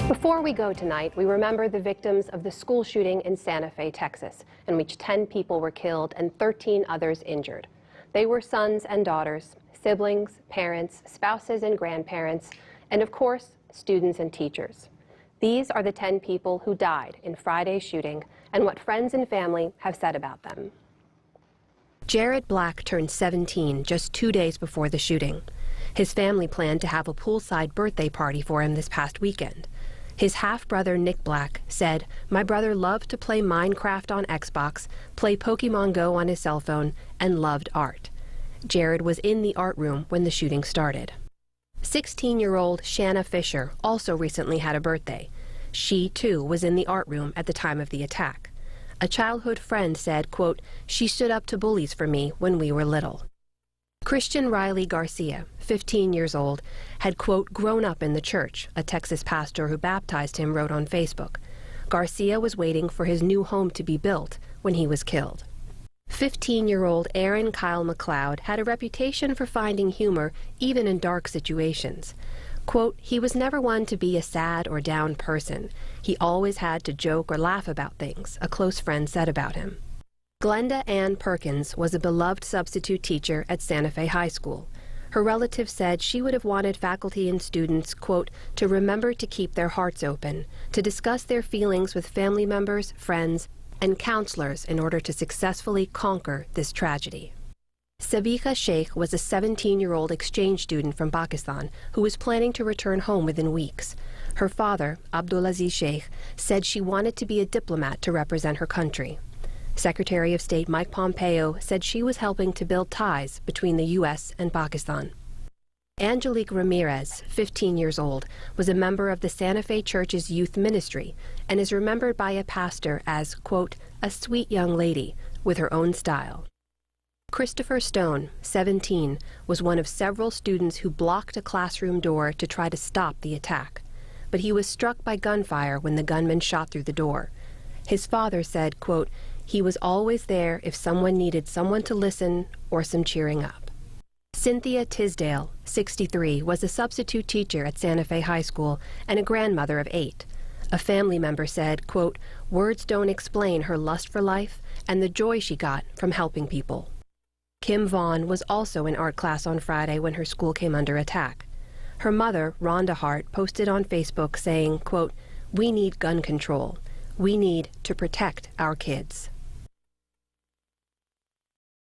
Before we go tonight, we remember the victims of the school shooting in Santa Fe, Texas, in which 10 people were killed and 13 others injured. They were sons and daughters, siblings, parents, spouses and grandparents, and of course, students and teachers. These are the 10 people who died in Friday's shooting and what friends and family have said about them. Jared Black turned 17 just 2 days before the shooting. His family planned to have a poolside birthday party for him this past weekend. His half-brother Nick Black said, "My brother loved to play Minecraft on Xbox, play Pokemon Go on his cell phone, and loved art." Jared was in the art room when the shooting started. 16-year-old Shanna Fisher also recently had a birthday. She, too, was in the art room at the time of the attack. A childhood friend said, quote, "She stood up to bullies for me when we were little." Christian Riley Garcia, 15 years old, had, quote, "grown up in the church," a Texas pastor who baptized him wrote on Facebook. Garcia was waiting for his new home to be built when he was killed. 15-year-old Aaron Kyle McLeod had a reputation for finding humor even in dark situations. Quote, "He was never one to be a sad or down person. He always had to joke or laugh about things," a close friend said about him. Glenda Ann Perkins was a beloved substitute teacher at Santa Fe High School. Her relatives said she would have wanted faculty and students, quote, "to remember to keep their hearts open, to discuss their feelings with family members, friends, and counselors in order to successfully conquer this tragedy." Sabika Sheikh was a 17-year-old exchange student from Pakistan who was planning to return home within weeks. Her father, Abdulaziz Sheikh, said she wanted to be a diplomat to represent her country. Secretary of State Mike Pompeo said she was helping to build ties between the U.S. and Pakistan. Angelique Ramirez, 15 years old, was a member of the Santa Fe Church's youth ministry and is remembered by a pastor as, quote, "a sweet young lady with her own style." Christopher Stone, 17, was one of several students who blocked a classroom door to try to stop the attack. But he was struck by gunfire when the gunman shot through the door. His father said, quote, "He was always there if someone needed someone to listen or some cheering up." Cynthia Tisdale, 63, was a substitute teacher at Santa Fe High School and a grandmother of 8. A family member said, quote, "Words don't explain her lust for life and the joy she got from helping people." Kim Vaughn was also in art class on Friday when her school came under attack. Her mother, Rhonda Hart, posted on Facebook saying, quote, "We need gun control. We need to protect our kids."